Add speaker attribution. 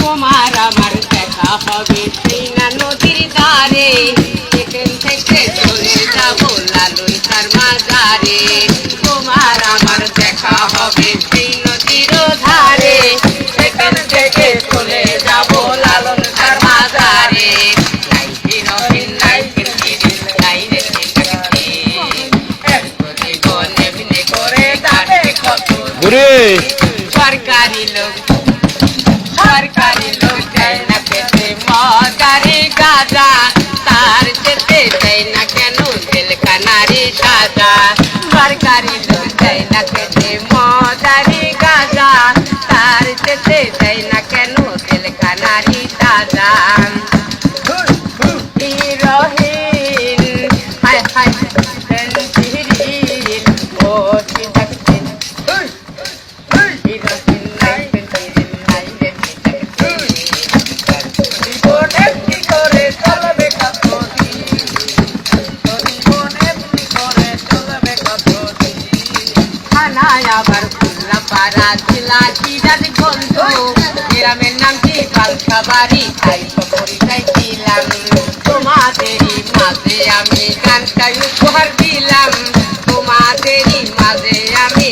Speaker 1: তোমার আমার দেখা হবে সিনা নদীর ধারে এখান থেকে চলে যাব লালন তার মাজারে তোমার আমার দেখা হবে সেই নদীর ধারে এখান থেকে চলে যাব লালন তার মাজারে নাই হিরোইন নাই হিরোইন নাই রে জীবন এমনি করে কাটে কত সরকারি লোক দেয় না পেতে মদারি গাজা তার যেতে দেয় না কেন জেলখানারি সাজা সরকারি লোক দেয় না পেতে মদারি গাজা তার যেতে দেয় না কেন জেলখানারি সাজা হিরোইন হায় হায় হিরোইন ও সিদাকিন হিরোইন নাই আবার খুলনা পাড়া জেলা জিরার গন্ধ গ্রামের নাম কি পালসাবাড়ি তাই তো পরিচয় দিলাম তোমাদেরই মাঝে আমি গানটা উপহার দিলাম তোমাদেরই মাঝে আমি